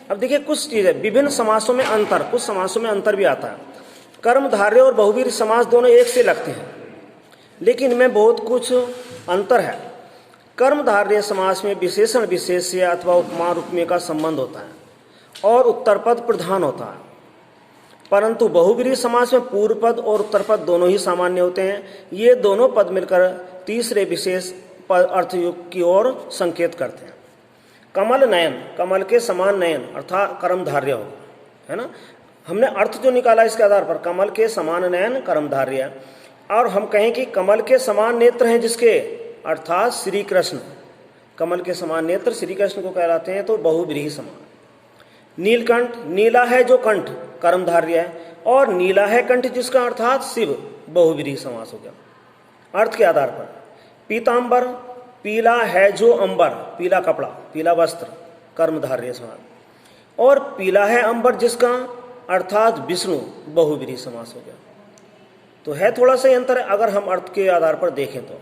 अब देखिए कुछ चीज़ है, विभिन्न समासों में अंतर, कुछ समासों में अंतर भी आता है। कर्मधारय और बहुव्रीहि समास दोनों एक से लगते हैं, लेकिन इनमें बहुत कुछ अंतर है। कर्मधारय समास में विशेषण विशेष्य अथवा उपमान उपमेय का संबंध होता है और उत्तरपद प्रधान होता है, परंतु बहुव्रीहि समास में पूर्व पद और उत्तर पद दोनों ही सामान्य होते हैं। ये दोनों पद मिलकर तीसरे विशेष अर्थयुक्त की ओर संकेत करते हैं। कमल नयन, कमल के समान नयन अर्थात कर्मधारय हो, है ना। हमने अर्थ जो निकाला इसके आधार पर, कमल के समान नयन कर्मधारय, और हम कहें कि कमल के समान नेत्र हैं जिसके, अर्थात श्री कृष्ण, कमल के समान नेत्र श्री कृष्ण को कहलाते हैं, तो बहुव्रीहि समास। नीलकंठ, नीला है जो कंठ कर्मधारय है, और नीला है कंठ जिसका, अर्थात शिव, बहुव्रीहि समास हो गया अर्थ के आधार पर। पीतांबर, पीला है जो अंबर, पीला कपड़ा, पीला वस्त्र, कर्मधारय समास। और पीला है अंबर जिसका, अर्थात विष्णु, बहुव्रीहि समास हो गया। तो है थोड़ा सा अंतर अगर हम अर्थ के आधार पर देखें तो।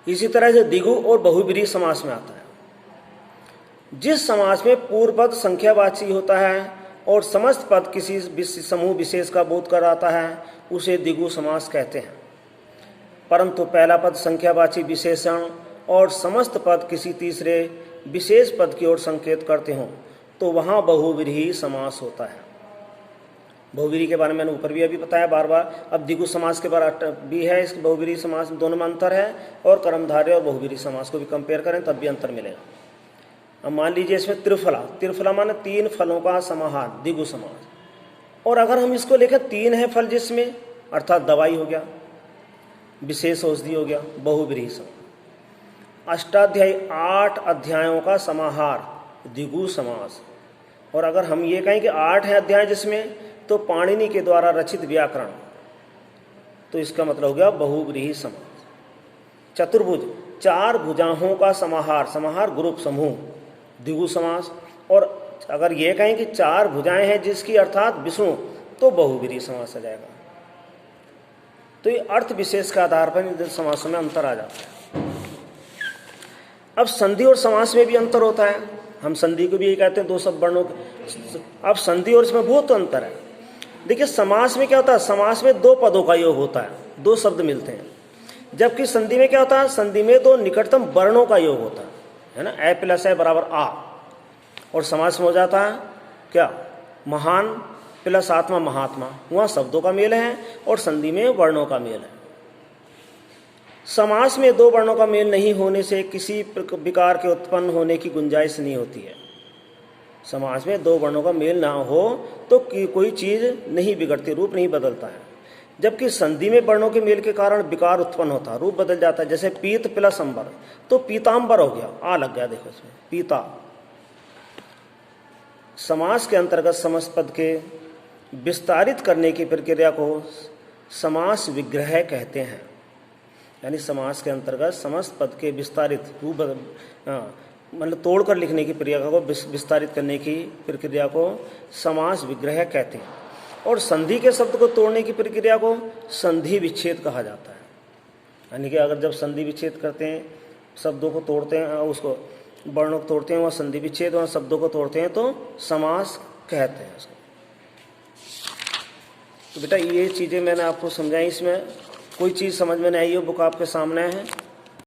इसी तरह से द्विगु और बहुव्रीहि समास में आता है। जिस समास में पूर्व पद संख्यावाची होता है और समस्त पद किसी समूह विशेष का बोध कराता है, उसे द्विगु समास कहते हैं। परंतु पहला पद संख्यावाची विशेषण और समस्त पद किसी तीसरे विशेष पद की ओर संकेत करते हों, तो वहाँ बहुव्रीहि समास होता है। बहुव्रीहि के बारे में मैंने ऊपर भी अभी बताया बार बार। अब द्विगु समास के बारे भी है, इस बहुव्रीहि समास दोनों में अंतर है, और कर्मधारय और बहुव्रीहि समास को भी कंपेयर करें तब भी अंतर मिलेगा। अब मान लीजिए इसमें त्रिफला, त्रिफला माने 3 फलों का समाहार, द्विगु समास। और अगर हम इसको लेकर 3 है फल जिसमें, अर्थात दवाई हो गया, विशेष औषधि हो गया, बहुव्रीहि समास। अष्टाध्यायी 8 अध्यायों का समाहार, द्विगु समास। और अगर हम ये कहें कि 8 है अध्याय जिसमें, तो पाणिनि के द्वारा रचित व्याकरण, तो इसका मतलब हो गया बहुव्रीहि समास। चतुर्भुज, 4 भुजाओं का समाहार, समाहार ग्रुप समूह, द्विगु समास। और अगर ये कहें कि 4 भुजाएं हैं जिसकी, अर्थात विष्णु, तो बहुव्रीहि समास आ जाएगा। तो ये अर्थ विशेष के आधार पर इन समासों में अंतर आ जाता है। अब संधि और समास में भी अंतर होता है। हम संधि को भी यही कहते हैं, 2 शब्द वर्णों के। अब संधि और इसमें बहुत अंतर है। देखिए समास में क्या होता है, समास में 2 पदों का योग होता है, 2 शब्द मिलते हैं। जबकि संधि में क्या होता है, संधि में 2 निकटतम वर्णों का योग होता है ना, ए प्लस ए बराबर आ। और समास में हो जाता है क्या, महान प्लस आत्मा महात्मा, वहाँ शब्दों का मेल है और संधि में वर्णों का मेल है। समास में 2 वर्णों का मेल नहीं होने से किसी विकार के उत्पन्न होने की गुंजाइश नहीं होती है। समास में 2 वर्णों का मेल ना हो तो कोई चीज़ नहीं बिगड़ती, रूप नहीं बदलता है। जबकि संधि में वर्णों के मेल के कारण विकार उत्पन्न होता है, रूप बदल जाता है। जैसे पीत प्लस अंबर, तो पीतांबर हो गया, आ लग गया, देखो इसमें पीता। समास के अंतर्गत समस्त पद के विस्तारित करने की प्रक्रिया को समास विग्रह कहते हैं। यानी समास के अंतर्गत समस्त पद के विस्तारित रूप, मतलब तोड़कर लिखने की प्रक्रिया को, विस्तारित करने की प्रक्रिया को समास विग्रह कहते हैं। और संधि के शब्द को तोड़ने की प्रक्रिया को संधि विच्छेद कहा जाता है। यानी कि अगर जब संधि विच्छेद करते हैं, शब्दों को तोड़ते हैं, उसको वर्णों को तोड़ते हैं, वहाँ संधि विच्छेद, वहाँ शब्दों को तोड़ते हैं, तो समास कहते हैं उसको। तो बेटा ये चीज़ें मैंने आपको समझाई। इसमें कोई चीज़ समझ में नहीं आई हो, बुक आपके सामने है।